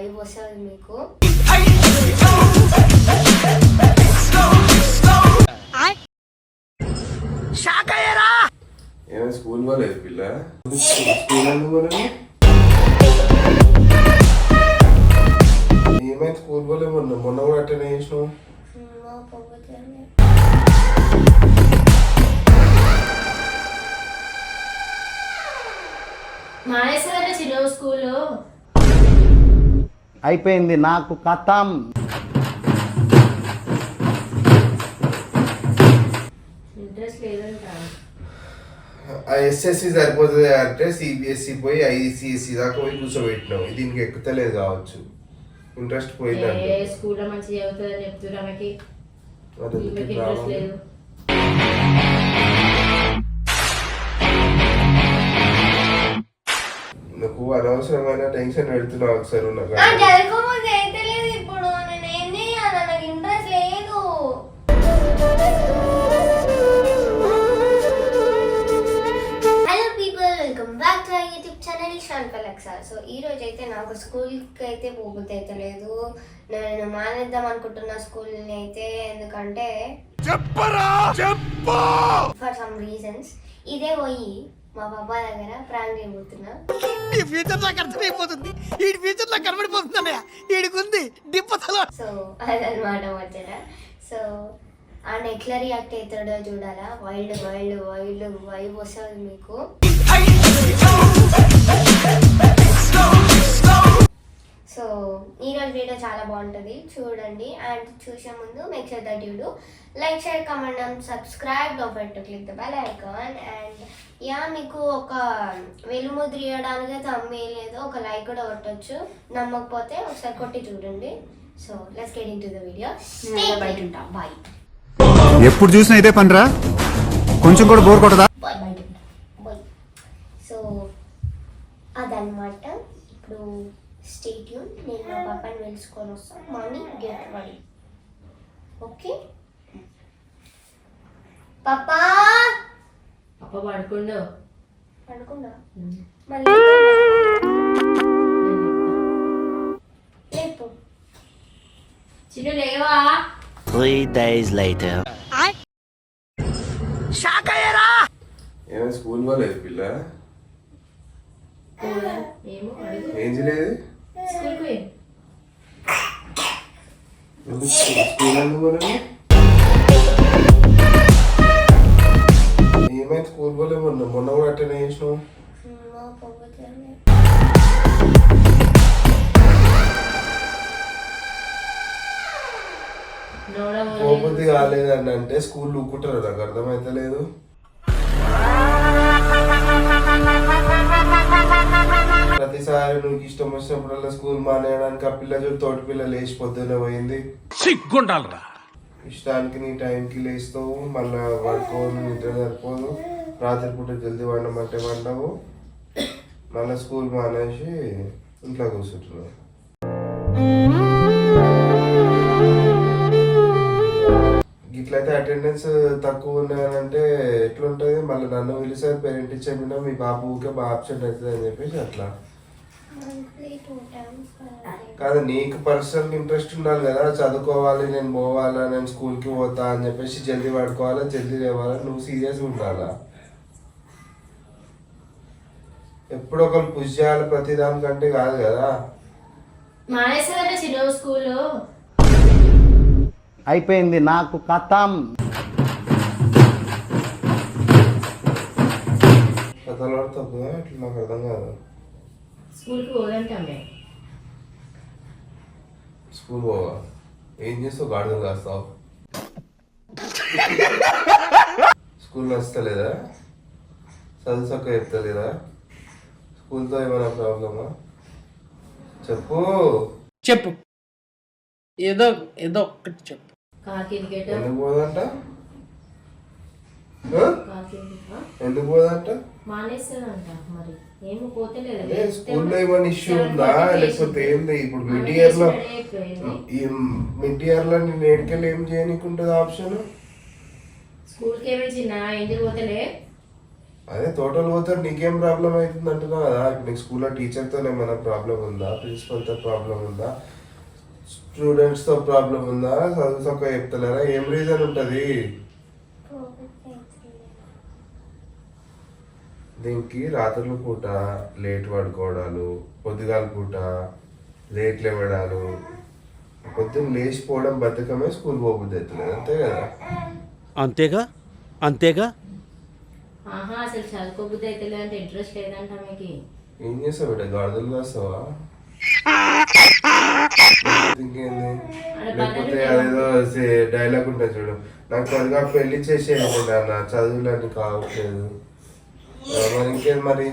Vibe వస్తుంది మీకు. School పోలేదు పిల్ల, స్కూల్ ఎందుకు పోలేదు? ఏమైంది స్కూల్ పోలేదు? మొన్న కూడా అటెండ్ చేసినావు. మానేస్తారంటే చిన్న స్కూల్లో అయిపోయింది నాకు కథం. ఇంట్రెస్ట్ లేదంట. ఎస్ఎస్సి సరిపోతుంది అంటే సిబిఎస్ఈ పోయి ఐసిఎస్సి దాకా పోయి కూర్చోబెట్టినావు. దీనికి ఎక్కుతలేదు కావచ్చు, ఇంట్రెస్ట్ పోయిందంటే. స్కూల్లో మంచిగా చదువుతుందని చెప్తున్నారు ఆమెకి, ఇంట్రెస్ట్ లేదు. నాకు అనవసరమైన టెన్షన్ పెడుతున్నావు ఒకసారి. నాకు ఇప్పుడు నేను ఏం చేయాలి, నాకు ఇంట్రెస్ట్ లేదు. Hello people, welcome back to YouTube channel శాంపలక్సా. సో ఈ రోజు అయితే నాకు స్కూల్కి అయితే పోబుద్ది అయితే లేదు. నేను మానేద్దాం అనుకుంటున్నా స్కూల్ని అయితే, ఎందుకంటే ఫర్ సమ్ రీజన్స్. ఇదే పోయి మా బాబా దగ్గర ప్రాంక్ చేయబోతున్నా. ఈ ఫ్యూచర్ నాకు అర్థమైపోతుంది, ఈ ఫ్యూచర్ నాకు కనబడిపోతుంది, ఈడికుంది డిప్పతలో. సో అదనమాట వచ్చారా. సో ఆయన ఎట్లా రియాక్ట్ అవుతాడో చూడాలా. వైల్డ్ వైల్డ్ వైల్డ్ వైబ్ వస్తుంది మీకు. సో ఈరోజు వీడియో చాలా బాగుంటుంది, చూడండి. అండ్ చూసే ముందు make sure that you do like, share, comment and subscribe. Don't forget to click the bell icon. And మీకు ఒక వెలుముద్ర ఇవ్వడానికి తమ్మేం లేదు, ఒక లైక్ కూడా కొట్టచ్చు. నమ్మకపోతే ఒకసారి కొట్టి చూడండి. So let's get into the video. బయట ఉంటా, బాయ్. ఎప్పుడు చూసినా ఇదే పనిరా, కొంచెం కూడా బోర్ కొట్టదా? బాయ్ బయట ఉంటా, బాయ్. సో అదనమాట. ఇప్పుడు స్టే ట్యూన్. నేను మా పాపని వెలుసుకొని వస్తాను. Mummy get ready. ఓకే పాపా. పాప పడుకుండా మళ్ళీ లేపు. చిన్న లేవా. 3 days later. ఏమైనా స్కూల్ పోలేదు పిల్ల? ఏం చేయలేదు? స్కూల్ ఎందుకు పోలేదు? ఏమైంది స్కూల్ పోలేదు? మొన్న కూడా అటెండ్ చేసినావు. పోబుద్ది కాలేదని అంటే స్కూల్ ఊకుంటారు, నాకు అర్థమైతలేదు. ప్రతిసారి నువ్వు ఇష్టం వచ్చినప్పుడల్లా స్కూల్ మానేయడానికి ఆ పిల్ల చూడు, తోటి పిల్ల లేచి పొద్దున్నే పోయింది. ఇష్టానికి నీ టైంకి లేస్తావు, మళ్ళీ పడుకోవు, నిద్ర సరిపోదు, రాత్రిపూట జల్దీ వండమంటే వండవు, మళ్ళీ స్కూల్ మానేసి ఇంట్లో కూర్చుంటున్నావు. ఇట్లయితే అటెండెన్స్ తక్కువ ఉన్నాయంటే ఎట్లుంటుంది? మళ్ళీ నన్ను పిలిచారు పేరెంట్ ఇచ్చేమినా మీ బాబు ఊకే బాగా అబ్సెంట్ అవుతుంది అని చెప్పేసి అట్లా కాదు. నీకు పర్సనల్ ఇంట్రెస్ట్ ఉండాలి కదా, చదువుకోవాలి, నేను పోవాలా, నేను స్కూల్కి పోతా అని చెప్పేసి జల్దీ పడుకోవాలా, జల్దీ లేవాలా, నువ్వు సీరియస్గా ఉండాలా. ఎప్పుడు ఒకరు పుష్ చేయాలి ప్రతి దానికంటే కాదు కదా. అయిపోయింది నాకు కథం. కథలు పడుతుంది ఇట్లా, నాకు అర్థం కాదు. స్కూల్కి పోదంటే స్కూల్ పోవా? ఏం చేస్తావు? గాడిదలు కాస్తావు? స్కూల్ నచ్చలేదా? చదువు చక్కగా చెప్తలేదా? స్కూల్తో ఏమైనా ప్రాబ్లమా? చెప్పు చెప్పు, ఏదో ఏదో ఒక్కటి చెప్పు. ఎందుకు పోదంట? ఎందుకు పోదంట? స్కూల్లో ఏమైనా ఇష్యూ ఉందా లేకపోతే ఏంది? ఇప్పుడు మిడ్ ఇయర్ లో నేను ఎడికెళ్ళి ఏం చేయనీకుంటుంది ఆప్షన్? స్కూల్కి ఏమి చిన్న ఇంటికి పోతలే అదే తోటలు పోతారు, నీకేం ప్రాబ్లం అవుతుంది అంటున్నావు కదా. ఇప్పుడు నీకు స్కూల్లో టీచర్తో ఏమైనా ప్రాబ్లం ఉందా, ప్రిన్సిపల్తో ప్రాబ్లం ఉందా, స్టూడెంట్స్తో ప్రాబ్లం ఉందా, చదువు తక్కువ చెప్తలేరా, ఏం రీజన్ ఉంటుంది దీనికి? రాత్రుల పూట లేట్ పడుకోవడాలు, పొద్దుగాల పూట లేట్ లేవడాలు, పొద్దున్న లేచిపోవడం బద్ధకమే స్కూల్ పోబుద్ది అవుతుంది, అంతే కదా. అంతేగా అంతేగా. ఆహా, అసలు చదువుకోబుద్ధి అయితే లేదంటే ఇంట్రెస్ట్ లేదంట మీకు. ఏం చేస్తావు బిడ్డ, గాడిదలు కాస్తావా? ఇంకేంది? లేకపోతే అదేదో డైలాగ్ ఉంటుంది చూడు, నాకు త్వరగా పెళ్లి చేసేయండి నాన్న, చదువులని కావట్లేదు. మరి ఇంకేంది మరి,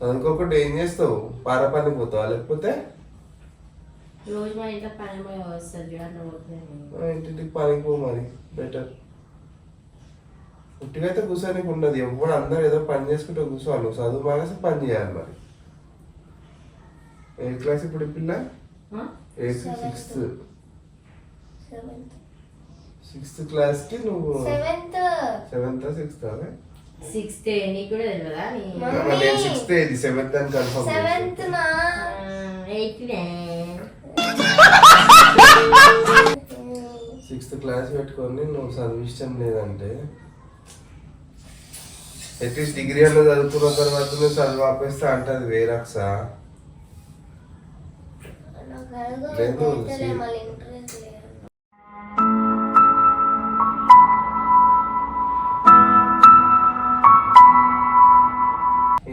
చదువుకోకుండా ఏం చేస్తావు? పార పనికి పోతావా? లేకపోతే రోజు మా ఇంట్లో పని వస్తుంది చూడండి. ఇంటికి పనికి పో మరి, బెటర్. ఉట్టిగా అయితే కూర్చోనికి ఉండదు, ఎప్పుడు అందరూ ఏదో పని చేసుకుంటే కూర్చోవాలి, నువ్వు చదువు మానేసి పని చేయాలి. మరి ఏ క్లాస్ ఇప్పుడు పిల్ల? సిక్స్త్ క్లాస్కి నువ్వు సెవెంత్ సిక్స్త్? అదే సిక్స్త్. నీకు కూడా తెలియదా? నేను సిక్స్త్, ఇది సెవెంత్ అని కన్ఫర్మ్. సిక్స్త్ క్లాస్ పెట్టుకొని నువ్వు చదువు ఇష్టం లేదంటే, అట్లీస్ట్ డిగ్రీ అన్న చదువుకున్న తర్వాత నువ్వు చదువు ఆపేస్తా అంటే అది వేరక్సా. లేదు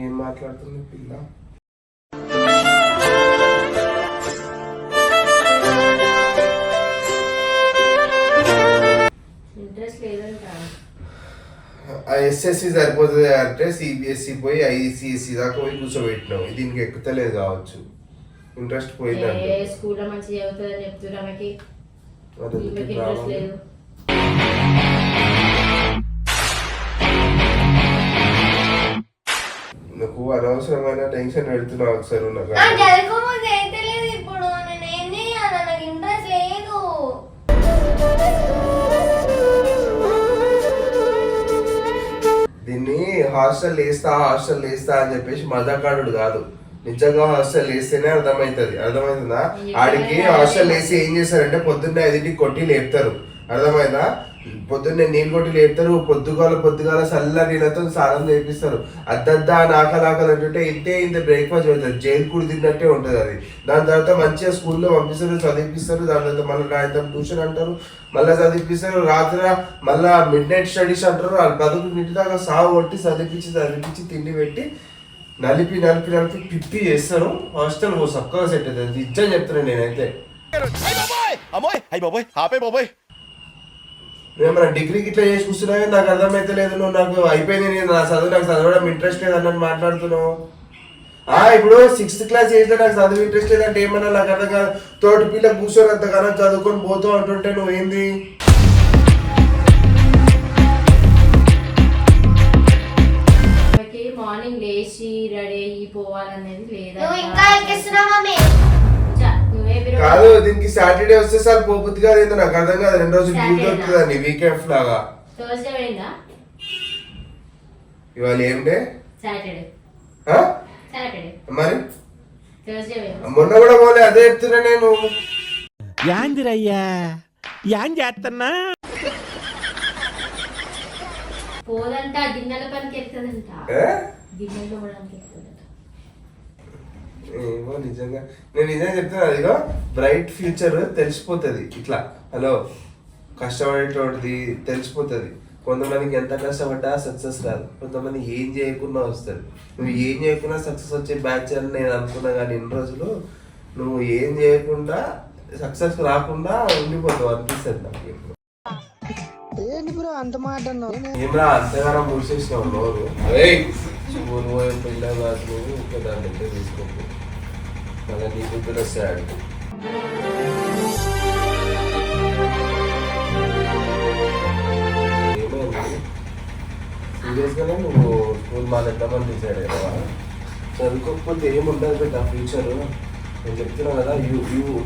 ఏం మాట్లాడుతుంది పిల్ల? ఇంట్రెస్ట్ లేదంట. ఎస్ఎస్సి సరిపోతుంది అంటే సిబిఎస్ఈ పోయి ఐసిఎస్సి దాకా పోయి కూర్చోబెట్టినావు, దీనికి ఎక్కుతలేదు కావచ్చు, ఇంట్రెస్ట్ పోయిందంటే. స్కూల్లో మంచిగా చదువుతుందని చెప్తున్నా ఆమెకి, ఇంట్రెస్ట్ లేదు. నువ్వు అనవసరమైన టెన్షన్ పెడుతున్నావు ఒకసారి. ఇప్పుడు నేను ఏం చేయాలి, నాకు ఇంట్రెస్ట్ లేదు. దీన్ని హాస్టల్ వేస్తా అని చెప్పేసి మజాకాడు కాదు, నిజంగా హాస్టల్ వేస్తేనే అర్థమవుతుందా? ఆడికి హాస్టల్ వేసి ఏం చేస్తారంటే పొద్దున్నే 5ంటికి కొట్టి లేపుతారు, అర్థమైందా? పొద్దున్నే నీళ్ళు కొట్టి లేపుతారు, పొద్దుగాల చల్ల నీళ్ళతో స్నానం చేపిస్తారు. అద్దద్దా ఆకలి అంటుంటే ఇంతే బ్రేక్ఫాస్ట్ అవుతుంది, జైలు కూడా తిన్నట్టే ఉంటుంది అది. దాని తర్వాత మంచిగా స్కూల్లో పంపిస్తారు, చదివిపిస్తారు. దాని తర్వాత మళ్ళీ సాయంత్రం ట్యూషన్ అంటారు, మళ్ళీ చదివిపిస్తారు. రాత్రి మళ్ళీ మిడ్ నైట్ స్టడీస్ అంటారు. వాళ్ళు 11 దాకా సాగు కొట్టి చదివిపించి తిండి పెట్టి నలిపి పిప్పి చేస్తారు. హాస్టల్ చక్కగా సెట్ అవుతుంది, నిజం చెప్తున్నాను నేనైతే. ఏమన్నా డిగ్రీకి ఇట్లా చేసి కూర్చున్నావు, నాకు అర్థమైతే లేదు. నువ్వు నాకు అయిపోయింది, నాకు చదవడం ఇంట్రెస్ట్ లేదు అన్నట్టు మాట్లాడుతున్నావు. ఇప్పుడు 6th క్లాస్ ఏజ్లో నాకు చదువు ఇంట్రెస్ట్ లేదంటే ఏమన్నా నాకు అర్థం కాదు. తోటి పిల్ల కూర్చొని అంతగానో చదువుకొని పోతావు అంటుంటే నువ్వేంది? మార్నింగ్ లేచి రెడీ అయ్యి పోవాలనేది లేదా? కాదు, దీనికి సాటర్డే వస్తే సార్ పోబుద్ది కాదు, ఏందో నాకు అర్థం కాదు. 2 రోజులు లీవ్ దొరుకుతుందండి వీకెండ్ లాగా. థర్స్డే పోయిందా? ఇవాళ ఏం డే? సాటర్డే. మరి థర్స్డే పోయిందా? మొన్న కూడా పోలే, అదే చెప్తున్నా నేను. యాందిరయ్యా యాన్ చేస్తున్నా? పోదంట, గిన్నెల పనికి వెళ్తుందంట. గిన్నెలు తోమడానికి వెళ్తుందంట. ఏమో నిజంగా నేను నిజంగా చెప్తున్నా, అదిగో బ్రైట్ ఫ్యూచర్ తెలిసిపోతుంది. ఇట్లా హలో కష్టపడేటోడిది తెలిసిపోతుంది. కొంతమందికి ఎంత కష్టపడ్డా సక్సెస్ రాదు, కొంతమంది ఏం చేయకుండా వస్తుంది. నువ్వు ఏం చేయకుండా సక్సెస్ వచ్చే బ్యాచ్ అని నేను అనుకున్నా, కానీ ఇన్ని రోజులు నువ్వు ఏం చేయకుండా సక్సెస్ రాకుండా ఉండిపోతావు అనిపిస్తుంది నాకు. ఏమరా అంతగానం మూసేసినావు నోరు? స్కూల్ పోయే పిల్ల కాదు, ఇంకా దాన్ని ఎట్లా తీసుకోకు, మళ్ళీ నీ బుద్ధులు వస్తాయి. ఏమైంది సీరియస్గానే నువ్వు స్కూల్ మానేద్దామని డిసైడ్ అయ్యావా? చదువుకోకపోతే ఏముండదు పెద్ద ఫ్యూచర్. నేను చెప్తున్నా కదా, you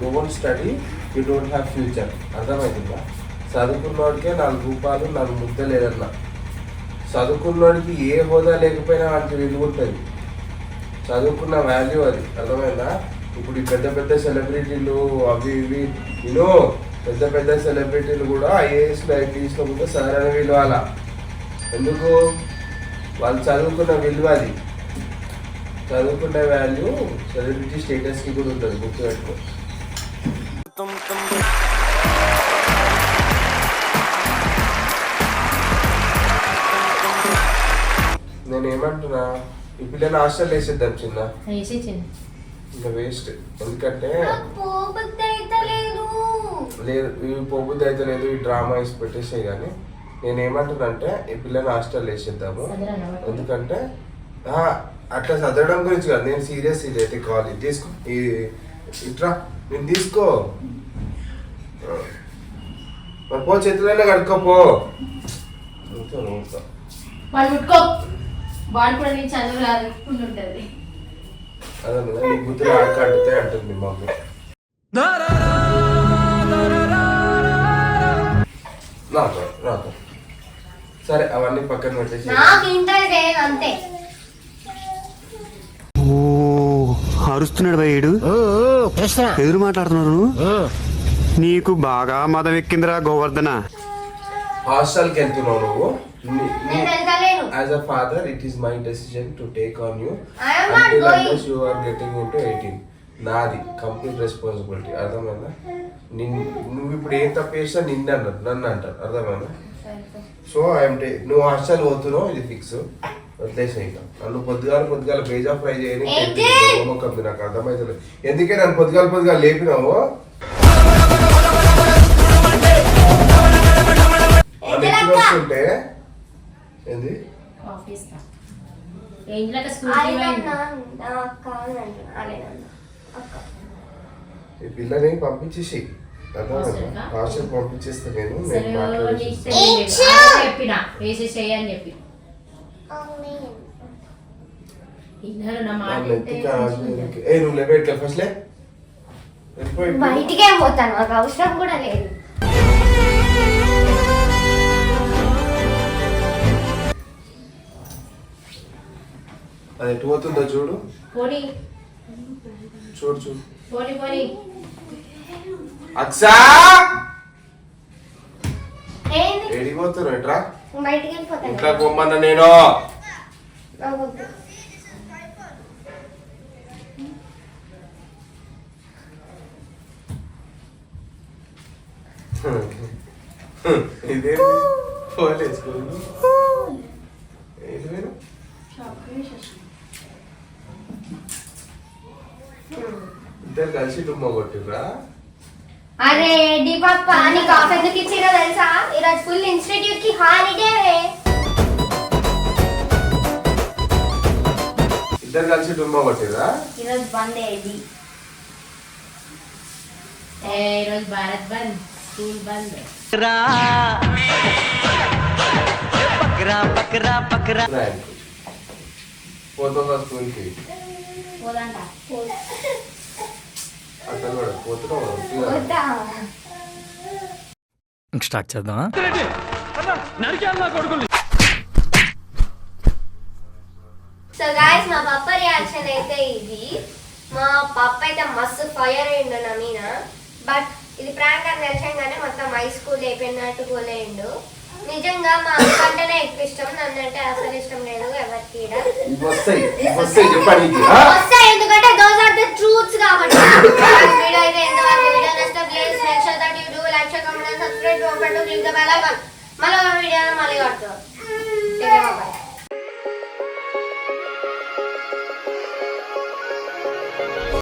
don't study, you don't have future. అర్థమవుతుందా? చదువుకున్నవాడికే 4 రూపాయలు 4 ముద్దలు లేదన్నా. చదువుకున్నోడికి ఏ హోదా లేకపోయినా వాటికి విలువ ఉంటుంది. చదువుకున్న వాల్యూ అది, అర్థమైందా? ఇప్పుడు ఈ పెద్ద పెద్ద సెలబ్రిటీలు అవి ఇవి పెద్ద పెద్ద సెలబ్రిటీలు కూడా ఐఏఎస్లో ఐపీఎస్లో కూడా సార్ అని విలువాల. ఎందుకు? వాళ్ళు చదువుకున్న విలువ అది. చదువుకున్న వాల్యూ సెలబ్రిటీ స్టేటస్కి కూడా ఉంటుంది, గుర్తుపెట్టుకో. నేను ఏమంటున్నా, ఈ పిల్లని హాస్టల్ వేసేద్దాం చిన్న, ఇంకా వేస్ట్. ఎందుకంటే లేదు, ఇవి పోబుద్ది అయితే లేదు, ఈ డ్రామా వేసి పెట్టేసే. కానీ నేను ఏమంటున్నా అంటే ఈ పిల్లని హాస్టల్ వేసేద్దాము. ఎందుకంటే అట్లా చదవడం గురించి కాదు, నేను సీరియస్ అయితే కాల్ ఇది తీసుకో, ఇట్రా నేను తీసుకో, మరి పో చేతులైనా కడుక్కోపో. అదే నీ బుద్ధులు ఆడుకుంటే అంటుంది మీ మమ్మీ. నాతో సరే అవన్నీ పక్కన పెట్టేసి అంతే. అరుస్తున్నాడు భయ్యుడు, ఎదురు మాట్లాడుతున్నారు. నీకు బాగా మదం ఎక్కిందిరా గోవర్ధన. హాస్టల్కి వెళ్తున్నావు నువ్వు. As a father, it is my decision to take on you unless you are getting into 18. నాది కంప్లీట్ రెస్పాన్సిబిలిటీ, అర్థమైందా? నువ్వు ఇప్పుడు ఏం తప్పు చేసినా నిన్ను అన్నారు, నన్ను అంటారు, అర్థమైందా? సో నువ్వు హాస్టల్ పోతున్నావు, ఇది ఫిక్స్, వదిలేసా. ఇంకా నన్ను పొద్దుగాల బేజా ఫ్రై చేయని నాకు అర్థమవుతుంది. ఎందుకే నన్ను పొద్దుగాల లేపినావు? వస్తుంటే ఏంది ఈ పిల్లని పంపించేసి హాస్టల్ పంపించేస్తా. నేను నువ్వు లేబెట్లే ఫస్ట్ బయటికే పోతాను, నాకు అవసరం కూడా లేదు. అది ఎటు పోతుందో చూడు, చూడు. అక్సా ఎడిపోతాను ఎట్రా, బయటికి వెళ్ళిపోతాను. ఇంట్లో పొమ్మన్నా నేను. ఇదే పోలేసుకోండి. ఇద్దరు కలిసి డుమ్మ కొట్టిరా. అరే డిపప్ప నీకు ఆఫ్ ఎందుకు ఇచ్చిరో తెలుసా? ఈరోజు ఫుల్ ఇన్స్టిట్యూట్ కి హాలిడే. ఇద్దరు కలిసి డుమ్మ కొట్టిరా. ఈరోజు బంద్ అయ్యింది. ఈరోజు భారత్ బంద్, స్కూల్ బంద్. పోతుందా స్కూల్కి? పోదంట. అసలు పోతున్నావు. స్టార్ట్ చేద్దామా? సో గైస్, మా పప్ప రియాక్షన్ అయితే ఇది. మా పప్ప అయితే మస్తు ఫైర్ అయ్యిండు నా మీద. బట్ ఇది ప్రాంక్ అని తెలిసంగానే మొత్తం హై స్కూల్ అయిపోయినట్టు పోలేండు. నిజంగా మా అక్క అంటేనే ఎక్కువ ఇష్టం, నన్ను అంటే అసలు ఇష్టం లేదు ఎవరికి. ఎందుకంటే దోస్ ఆర్ ద ట్రూత్స్ కాబట్టి. వీడియో అయితే ఎంతవరకు వీడియో నచ్చితే please make sure that you do like, share, comment and subscribe. Don't forget to click the bell icon. మళ్ళీ